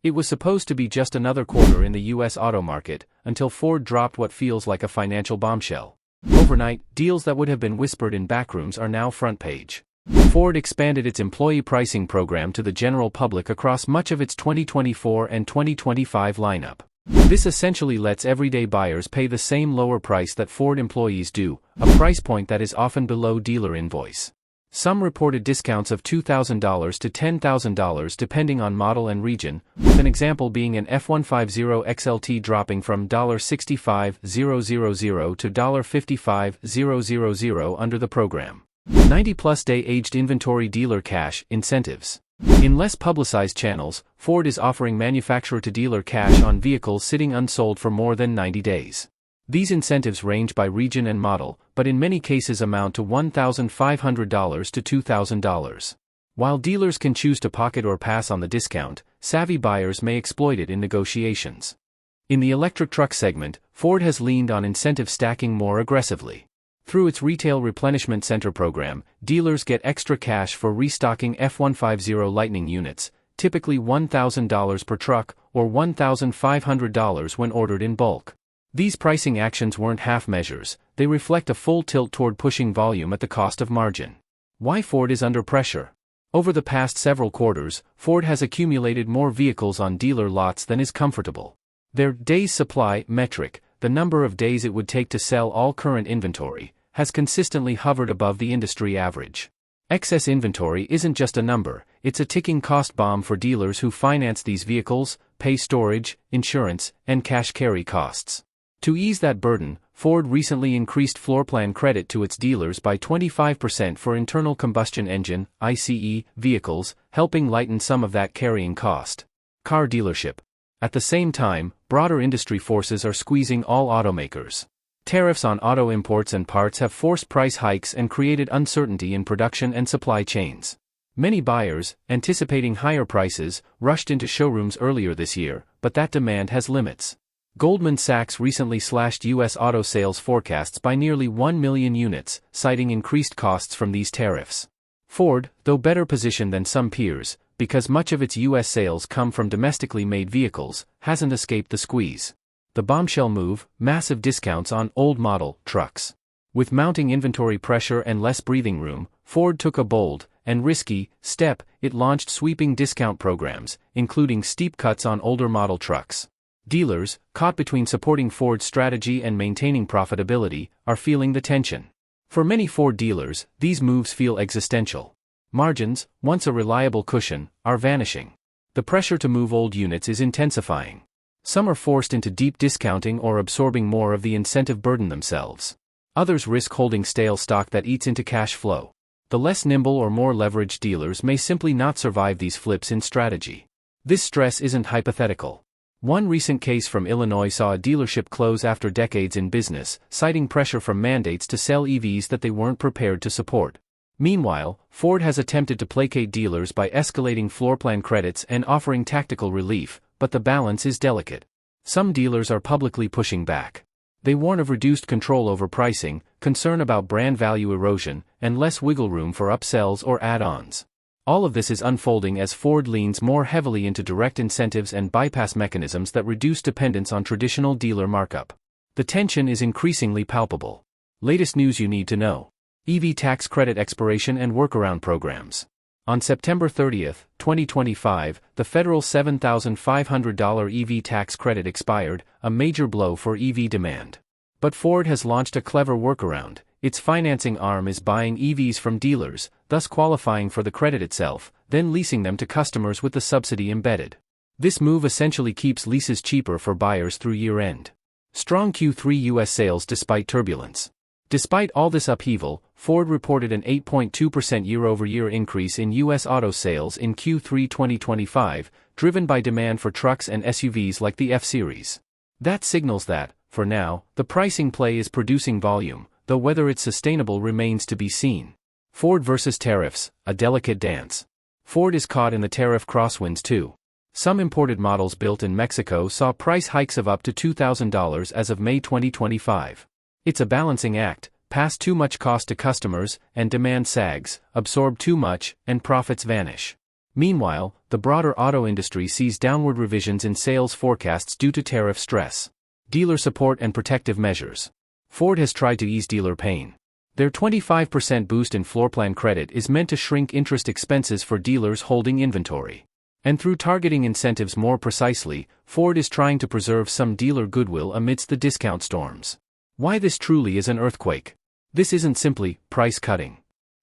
It was supposed to be just another quarter in the U.S. auto market, until Ford dropped what feels like a financial bombshell. Overnight, deals that would have been whispered in backrooms are now front page. Ford expanded its employee pricing program to the general public across much of its 2024 and 2025 lineup. This essentially lets everyday buyers pay the same lower price that Ford employees do, a price point that is often below dealer invoice. Some reported discounts of $2,000 to $10,000 depending on model and region, with an example being an F-150 XLT dropping from $65,000 to $55,000 under the program. 90-plus day aged inventory dealer cash incentives. In less publicized channels, Ford is offering manufacturer-to-dealer cash on vehicles sitting unsold for more than 90 days. These incentives range by region and model, but in many cases amount to $1,500 to $2,000. While dealers can choose to pocket or pass on the discount, savvy buyers may exploit it in negotiations. In the electric truck segment, Ford has leaned on incentive stacking more aggressively. Through its Retail Replenishment Center program, dealers get extra cash for restocking F-150 Lightning units, typically $1,000 per truck, or $1,500 when ordered in bulk. These pricing actions weren't half measures, they reflect a full tilt toward pushing volume at the cost of margin. Why Ford is under pressure? Over the past several quarters, Ford has accumulated more vehicles on dealer lots than is comfortable. Their days supply metric, the number of days it would take to sell all current inventory, has consistently hovered above the industry average. Excess inventory isn't just a number, it's a ticking cost bomb for dealers who finance these vehicles, pay storage, insurance, and cash carry costs. To ease that burden, Ford recently increased floorplan credit to its dealers by 25% for internal combustion engine (ICE) vehicles, helping lighten some of that carrying cost. Car dealership. At the same time, broader industry forces are squeezing all automakers. Tariffs on auto imports and parts have forced price hikes and created uncertainty in production and supply chains. Many buyers, anticipating higher prices, rushed into showrooms earlier this year, but that demand has limits. Goldman Sachs recently slashed U.S. auto sales forecasts by nearly 1 million units, citing increased costs from these tariffs. Ford, though better positioned than some peers, because much of its U.S. sales come from domestically made vehicles, hasn't escaped the squeeze. The Bombshell move, massive discounts on old-model trucks. With mounting inventory pressure and less breathing room, Ford took a bold, and risky, step. It launched sweeping discount programs, including steep cuts on older model trucks. Dealers, caught between supporting Ford's strategy and maintaining profitability, are feeling the tension. For many Ford dealers, these moves feel existential. Margins, once a reliable cushion, are vanishing. The pressure to move old units is intensifying. Some are forced into deep discounting or absorbing more of the incentive burden themselves. Others risk holding stale stock that eats into cash flow. The less nimble or more leveraged dealers may simply not survive these flips in strategy. This stress isn't hypothetical. One recent case from Illinois saw a dealership close after decades in business, citing pressure from mandates to sell EVs that they weren't prepared to support. Meanwhile, Ford has attempted to placate dealers by escalating floorplan credits and offering tactical relief, but the balance is delicate. Some dealers are publicly pushing back. They warn of reduced control over pricing, concern about brand value erosion, and less wiggle room for upsells or add-ons. All of this is unfolding as Ford leans more heavily into direct incentives and bypass mechanisms that reduce dependence on traditional dealer markup. The tension is increasingly palpable. Latest news you need to know. EV tax credit expiration and workaround programs. On September 30, 2025, the federal $7,500 EV tax credit expired, a major blow for EV demand. But Ford has launched a clever workaround. Its financing arm is buying EVs from dealers, thus qualifying for the credit itself, then leasing them to customers with the subsidy embedded. This move essentially keeps leases cheaper for buyers through year-end. Strong Q3 U.S. sales despite turbulence. Despite all this upheaval, Ford reported an 8.2% year-over-year increase in U.S. auto sales in Q3 2025, driven by demand for trucks and SUVs like the F-Series. That signals that, for now, the pricing play is producing volume, though whether it's sustainable remains to be seen. Ford versus tariffs, a delicate dance. Ford is caught in the tariff crosswinds too. Some imported models built in Mexico saw price hikes of up to $2,000 as of May 2025. It's a balancing act: pass too much cost to customers, and demand sags, absorb too much, and profits vanish. Meanwhile, the broader auto industry sees downward revisions in sales forecasts due to tariff stress, dealer support and protective measures. Ford has tried to ease dealer pain. Their 25% boost in floorplan credit is meant to shrink interest expenses for dealers holding inventory. And through targeting incentives more precisely, Ford is trying to preserve some dealer goodwill amidst the discount storms. Why this truly is an earthquake? This isn't simply price cutting.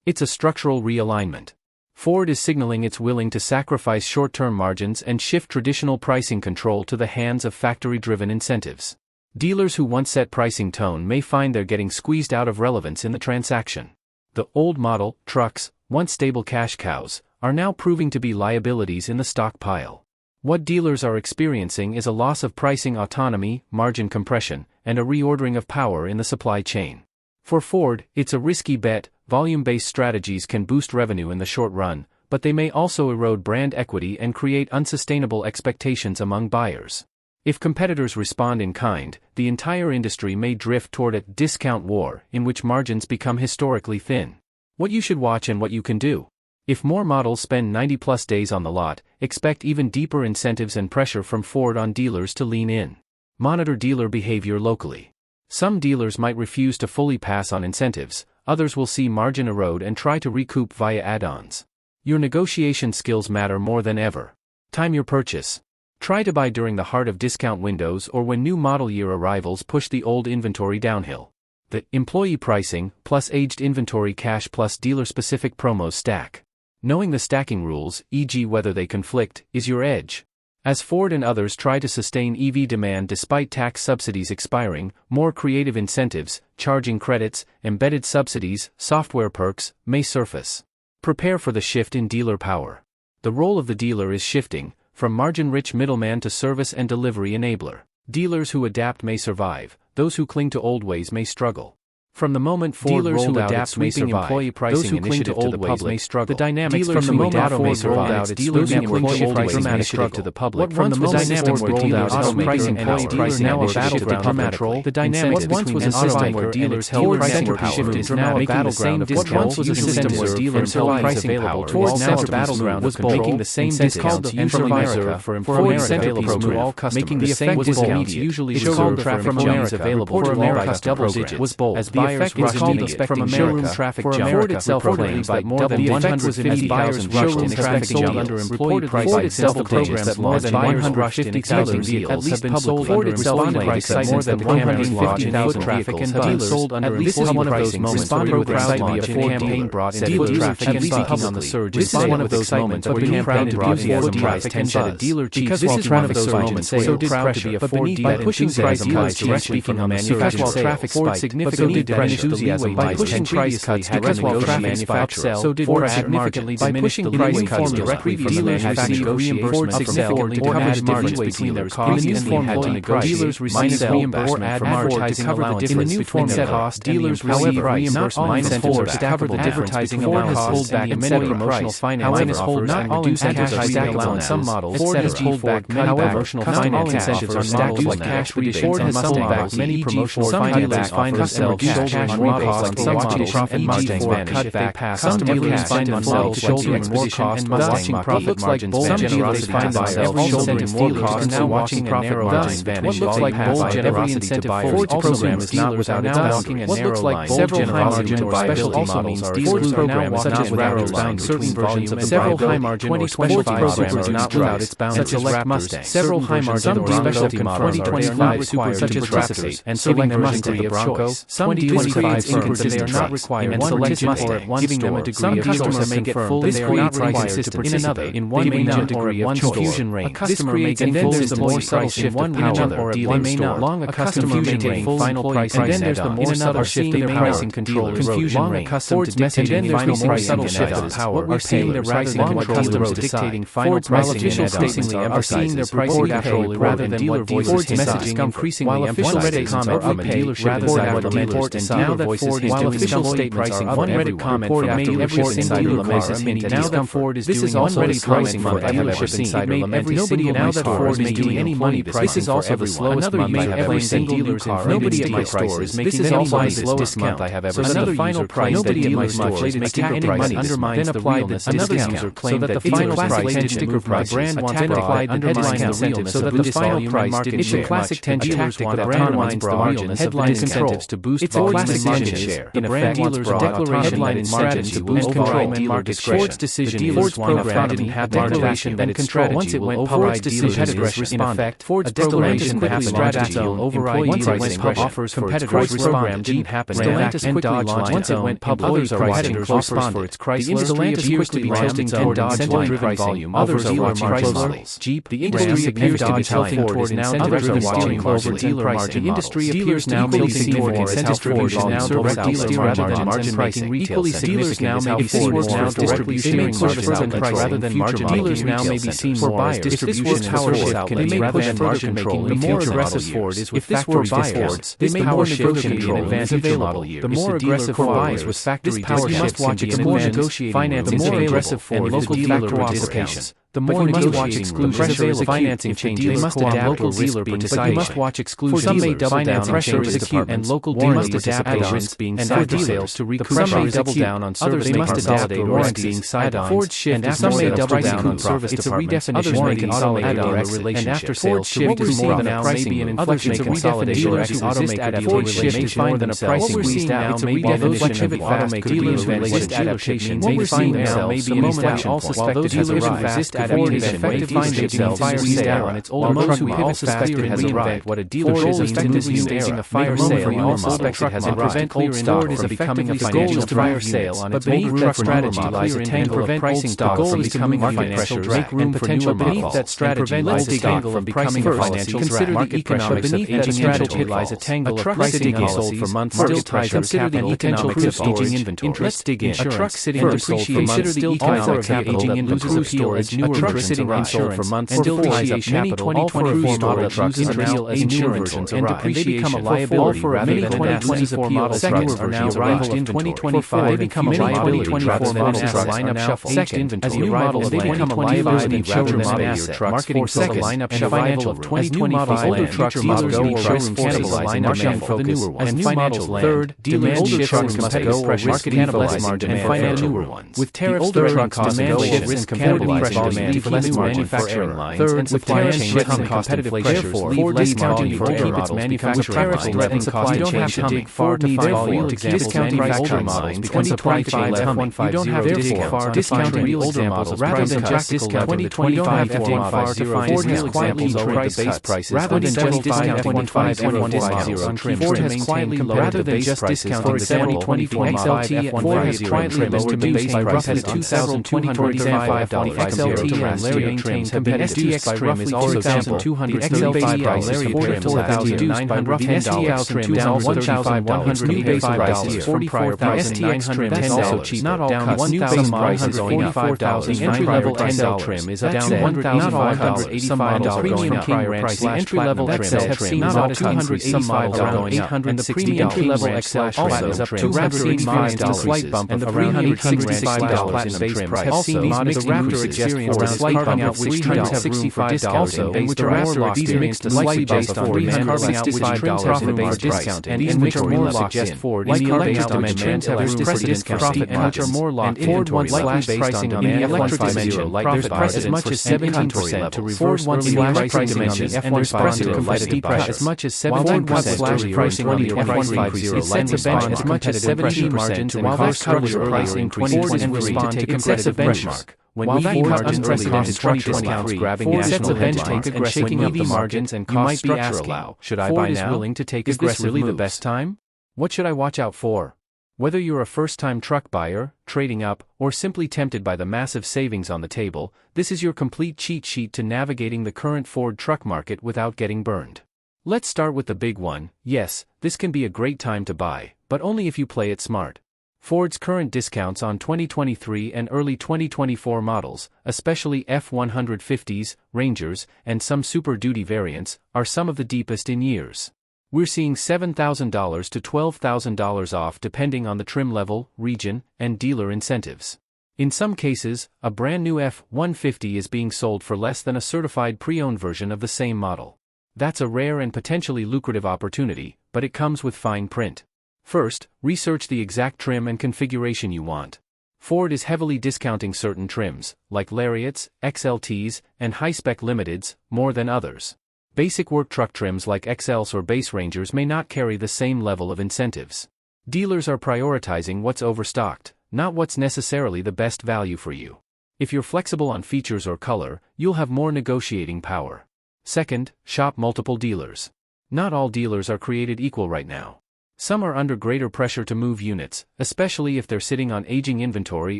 It's a structural realignment. Ford is signaling it's willing to sacrifice short-term margins and shift traditional pricing control to the hands of factory-driven incentives. Dealers who once set pricing tone may find they're getting squeezed out of relevance in the transaction. The old model trucks, once stable cash cows, are now proving to be liabilities in the stockpile. What dealers are experiencing is a loss of pricing autonomy, margin compression, and a reordering of power in the supply chain. For Ford, it's a risky bet. Volume-based strategies can boost revenue in the short run, but they may also erode brand equity and create unsustainable expectations among buyers. If competitors respond in kind, the entire industry may drift toward a discount war in which margins become historically thin. What you should watch and what you can do. If more models spend 90+ days on the lot, expect even deeper incentives and pressure from Ford on dealers to lean in. Monitor dealer behavior locally. Some dealers might refuse to fully pass on incentives, others will see margin erode and try to recoup via add-ons. Your negotiation skills matter more than ever. Time your purchase. Try to buy during the heart of discount windows or when new model year arrivals push the old inventory downhill. The employee pricing plus aged inventory cash plus dealer-specific promos stack. Knowing the stacking rules, e.g. whether they conflict, is your edge. As Ford and others try to sustain EV demand despite tax subsidies expiring, more creative incentives, charging credits, embedded subsidies, software perks, may surface. Prepare for the shift in dealer power. The role of the dealer is shifting, from margin-rich middleman to service and delivery enabler. Dealers who adapt may survive, those who cling to old ways may struggle. From the moment Ford rolled out its sweeping employee pricing initiative to the public may struggle. The dynamics from the moment Ford rolled out its sweeping employee pricing initiative to the public. From the dynamics between the automaker and its dealer now a battleground control. The dynamics between an automaker dealers held pricing power is now a battleground. What once was a system where dealers held pricing power is now a battleground of control. Making the same discounts usually reserved for employee available to all customers. Making the same discounts usually reserved for employees available to all customers was bold. The effect was immediate from showroom traffic jump. Ford itself claims that more than 150,000 showroom traffic jump under employee pricing. Ford itself claims that more than 150,000 vehicles have been sold under employee pricing. More than 150,000 traffic and dealers sold under employee pricing. Responding with excitement to a campaign brought in dealer traffic and speaking on the surge. This is one of those moments where you're proud to be enthusiasm and that a dealer chief. This is one of those moments where you're proud to be a Ford dealer pushing enthusiasm directly from the manufacturer. Traffic spiked, significantly enthusiasm by pushing price cuts because while traffic spiked, so did Ford significantly diminish the leeway cuts directly from the manufacturer. Ford significantly to cover the difference between their cost and the employee price. Dealers receive reimbursement for advertising allowance. In the new form set cost, dealers receive reimbursement Ford to cover the advertising allowance. Ford has pulled back many promotional finance offers and reduced advertising allowance on some models. Ford has pulled back many promotional finance incentives on models like cash rebates. Ford has pulled back many promotional finance offers and reduced cash models on some models and Mustangs cut back. Some dealers find themselves shouldering more cost and watching profit margins vanish. Some dealers find themselves shouldering more cost and now watching profit margins vanish. What looks like bold generosity to buyers Ford's program is not without its boundaries. What looks like several high-margin or specialty models are Ford's program such as Raptors certain versions of several high-margin or specialty programs are not without its boundaries. Such as Mustangs. Several high-margin or specialty models are not required such as Raptors and select Mustang of choice. Some dealers they are not required and select Mustang, giving them a degree of choice. May get full they are not required to participate in one major or one fusion range. A customer may get full the more subtle shift of power or a dealer may not. Long a customer may get full final price and then there's the more subtle shift in pricing control confusion range. Ford's messaging final pricing shift of power are seeing their rather than what customers dictating final pricing and increasingly are seeing their pricing control rather than dealer voices messaging increasingly while official Reddit comment from a dealership rather than what dealers and now that Ford is doing official statements are one Reddit comment from every single car. Now that Ford is doing one Reddit pricing for dealership insider lament nobody now that Ford is making any money this is also the slowest month I have ever seen dealers in nobody at my store is making any money this discount I have ever seen. Another final price nobody at my store is making any money undermines the realness another user claimed that the final price sticker price brand wants applied the headline incentive so that the final price didn't share classic 10 dealers want that undermines the realness headline incentives to boost volume market share. In effect, dealers declaration that incentives to boost control and market discretion. Ford's decision Ford's program didn't have declaration that its strategy once it went Ford's decision in effect Ford's declaration that its strategy will override dealers' offers for its Chrysler program didn't happen Stellantis quickly launched once it went public others are watching closely for its Chrysler Stellantis quickly launched its own incentive-driven volume others are watching closely Jeep the industry appears to be tilting toward now others are watching closely dealer margin industry appears now tilting toward incentive-driven now direct dealer margin pricing equally dealers now may be seen now distribution service outlets rather than margin dealers now may be seen for buyers distribution power shift can be rather than margin making the more aggressive Ford is with factory buyers this power shift can be an advanced available the more aggressive buyers with factory power shift must watch the more negotiating financing more aggressive Ford local dealer participation. The more you must watch exclusions financing changes must adapt local dealer participation. But you must watch exclusions. Some may double down pressure is acute and local dealers must adapt add-ons being side sales to recoup. Some may double down on service. They must adapt the warranty being side-ons. Ford shift and some may double down on service. It's a redefinition may consolidate dealer relationship. And after sales shift is more than a pricing move. Inflection may consolidate dealers who automaker Ford shift is more than a pricing squeeze out. It's a redefinition of automaker dealers relationship adaptation may find themselves may be an inflection point. While those dealers who resist adaptation may find themselves squeezed out on its older truck who all suspected has arrived. What a dealership is in this new era. A fire sale all suspected has prevent old stock from becoming a financial fire sale on its older truck strategy lies a tangle of pricing stock from becoming a financial drag and potential beneath that strategy lies a tangle from becoming a financial drag. Consider the economics of aging strategy lies a tangle of pricing policies for months still ties up capital economics of aging inventory. Let's dig in. A truck sitting depreciation consider the economics of aging inventory storage newer truck sitting unsold for months still ties up capital. Many 2024 model trucks are now as new versions and depreciation for a liability rather than an asset. Many 2024 model trucks are now arrived in 2025 become a liability rather than an asset. Lineup shuffle. Second, as new models they become a liability rather than an asset. Marketing second, lineup and arrival of 2025 older trucks dealers need showroom cannibalizing demand for the newer ones. And financial third, demand older trucks must go or marketing cannibalizing demand for newer ones. With tariffs third, demand shifts and cannibalizing demand for less manufacturing lines and supply chain shifts and competitive pressures leave less volume for older models manufacturing lines and supply chain to dig far to find real discount older models become supply chain humming. You don't have to dig far to find real older models rather than just discount 2025 F150 to find Ford has quietly lowered the base prices rather than just discount F150 Ford has quietly lowered the base prices for its 2024 XLT F150 Ford has quietly lowered the base prices to $2,225 XLT and Lariat trims have been SDX by roughly $4,200 XLT Lariat trim has reduced by roughly $10 trim down $1,100 new base prices from prior STX trim $10 not all down $1,145 entry-level XL trim is up down $1,500 some models premium prior price entry-level trims have seen not $200 some models around $800 and the premium entry-level XL also is up $285 a slight bump of around $865 in base price also the Raptor experienced a slight bump of $365 in base Raptor these mixed a slight based on demand carving out which $65 in base discount and in which are more suggest Ford in the electric dimension there's precedent profit and which are more locked Ford wants slash pricing on the electric dimension there's precedent as much as 17% to reverse Ford wants slash pricing on the F1 precedent competitive pressure as much as 17% slash pricing on the F150 it sets a bench as much as 17% to while there's earlier pricing Ford and respond to competitive benchmark. When EV margins unprecedented structure discounts grabbing national headlines and shaking up the margins and cost structure allow, should I buy now? Ford is willing to take aggressive moves. Is this really the best time? What should I watch out for? Whether you're a first-time truck buyer, trading up, or simply tempted by the massive savings on the table, this is your complete cheat sheet to navigating the current Ford truck market without getting burned. Let's start with the big one. Yes, this can be a great time to buy, but only if you play it smart. Ford's current discounts on 2023 and early 2024 models, especially F-150s, Rangers, and some Super Duty variants, are some of the deepest in years. We're seeing $7,000 to $12,000 off depending on the trim level, region, and dealer incentives. In some cases, a brand new F-150 is being sold for less than a certified pre-owned version of the same model. That's a rare and potentially lucrative opportunity, but it comes with fine print. First, research the exact trim and configuration you want. Ford is heavily discounting certain trims, like Lariats, XLTs, and high-spec Limiteds, more than others. Basic work truck trims like XLs or Base Rangers may not carry the same level of incentives. Dealers are prioritizing what's overstocked, not what's necessarily the best value for you. If you're flexible on features or color, you'll have more negotiating power. Second, shop multiple dealers. Not all dealers are created equal right now. Some are under greater pressure to move units, especially if they're sitting on aging inventory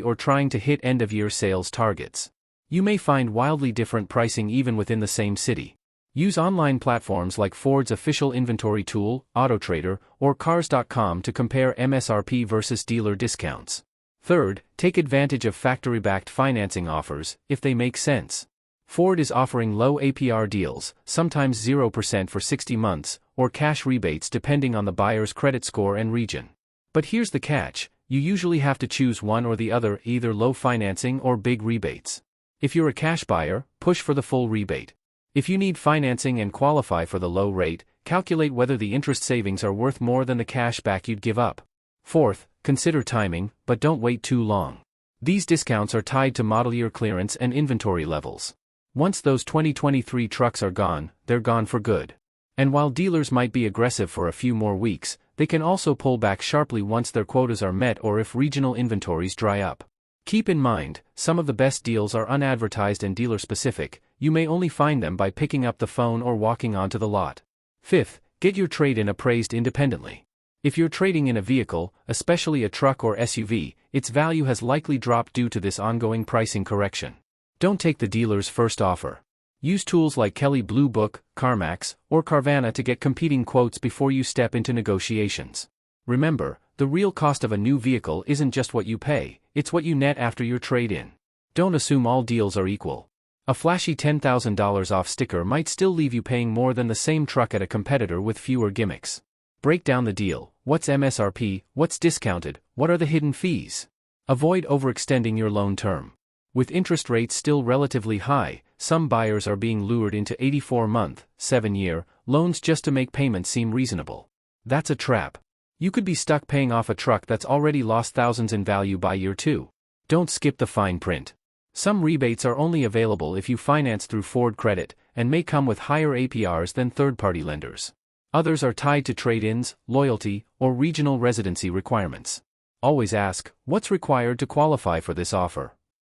or trying to hit end-of-year sales targets. You may find wildly different pricing even within the same city. Use online platforms like Ford's official inventory tool, AutoTrader, or Cars.com to compare MSRP versus dealer discounts. Third, take advantage of factory-backed financing offers, if they make sense. Ford is offering low APR deals, sometimes 0% for 60 months, or cash rebates depending on the buyer's credit score and region. But here's the catch, you usually have to choose one or the other, either low financing or big rebates. If you're a cash buyer, push for the full rebate. If you need financing and qualify for the low rate, calculate whether the interest savings are worth more than the cash back you'd give up. Fourth, consider timing, but don't wait too long. These discounts are tied to model year clearance and inventory levels. Once those 2023 trucks are gone, they're gone for good. And while dealers might be aggressive for a few more weeks, they can also pull back sharply once their quotas are met or if regional inventories dry up. Keep in mind, some of the best deals are unadvertised and dealer-specific. You may only find them by picking up the phone or walking onto the lot. Fifth, get your trade-in appraised independently. If you're trading in a vehicle, especially a truck or SUV, its value has likely dropped due to this ongoing pricing correction. Don't take the dealer's first offer. Use tools like Kelley Blue Book, CarMax, or Carvana to get competing quotes before you step into negotiations. Remember, the real cost of a new vehicle isn't just what you pay, it's what you net after your trade-in. Don't assume all deals are equal. A flashy $10,000 off sticker might still leave you paying more than the same truck at a competitor with fewer gimmicks. Break down the deal. What's MSRP, what's discounted, what are the hidden fees? Avoid overextending your loan term. With interest rates still relatively high, some buyers are being lured into 84-month, 7-year loans just to make payments seem reasonable. That's a trap. You could be stuck paying off a truck that's already lost thousands in value by year 2. Don't skip the fine print. Some rebates are only available if you finance through Ford Credit, and may come with higher APRs than third-party lenders. Others are tied to trade-ins, loyalty, or regional residency requirements. Always ask, what's required to qualify for this offer?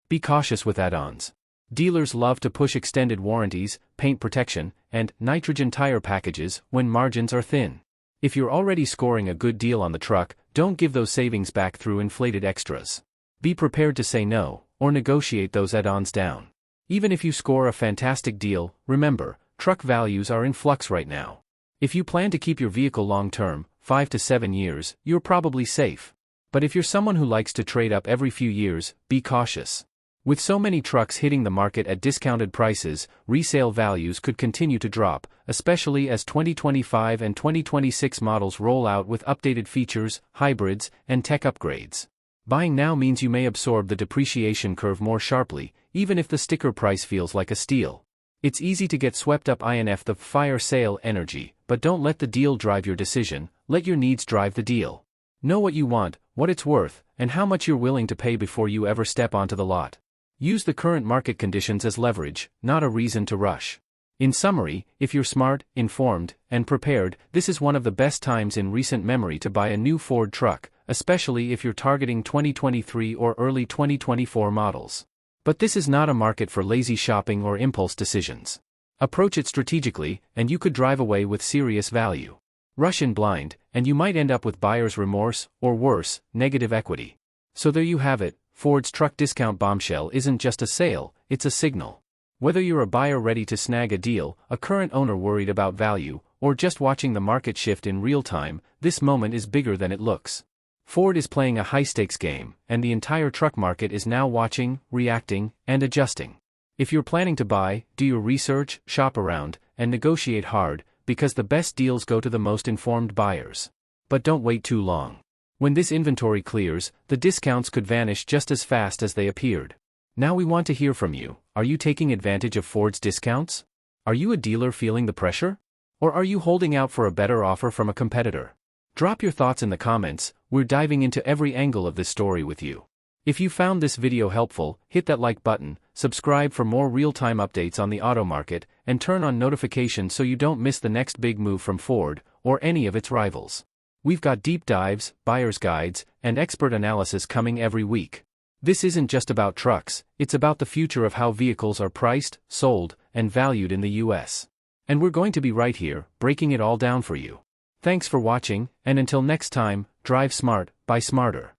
Be cautious with add-ons. Dealers love to push extended warranties, paint protection, and nitrogen tire packages when margins are thin. If you're already scoring a good deal on the truck, don't give those savings back through inflated extras. Be prepared to say no, or negotiate those add-ons down. Even if you score a fantastic deal, remember, truck values are in flux right now. If you plan to keep your vehicle long-term, 5 to 7 years, you're probably safe. But if you're someone who likes to trade up every few years, be cautious. With so many trucks hitting the market at discounted prices, resale values could continue to drop, especially as 2025 and 2026 models roll out with updated features, hybrids, and tech upgrades. Buying now means you may absorb the depreciation curve more sharply, even if the sticker price feels like a steal. It's easy to get swept up in the fire sale energy, but don't let the deal drive your decision, let your needs drive the deal. Know what you want, what it's worth, and how much you're willing to pay before you ever step onto the lot. Use the current market conditions as leverage, not a reason to rush. In summary, if you're smart, informed, and prepared, this is one of the best times in recent memory to buy a new Ford truck, especially if you're targeting 2023 or early 2024 models. But this is not a market for lazy shopping or impulse decisions. Approach it strategically, and you could drive away with serious value. Rush in blind, and you might end up with buyer's remorse, or worse, negative equity. So there you have it, Ford's truck discount bombshell isn't just a sale, it's a signal. Whether you're a buyer ready to snag a deal, a current owner worried about value, or just watching the market shift in real time, this moment is bigger than it looks. Ford is playing a high-stakes game, and the entire truck market is now watching, reacting, and adjusting. If you're planning to buy, do your research, shop around, and negotiate hard, because the best deals go to the most informed buyers. But don't wait too long. When this inventory clears, the discounts could vanish just as fast as they appeared. Now we want to hear from you. Are you taking advantage of Ford's discounts? Are you a dealer feeling the pressure? Or are you holding out for a better offer from a competitor? Drop your thoughts in the comments. We're diving into every angle of this story with you. If you found this video helpful, hit that like button, subscribe for more real-time updates on the auto market, and turn on notifications so you don't miss the next big move from Ford or any of its rivals. We've got deep dives, buyer's guides, and expert analysis coming every week. This isn't just about trucks, it's about the future of how vehicles are priced, sold, and valued in the US. And we're going to be right here, breaking it all down for you. Thanks for watching, and until next time, drive smart, buy smarter.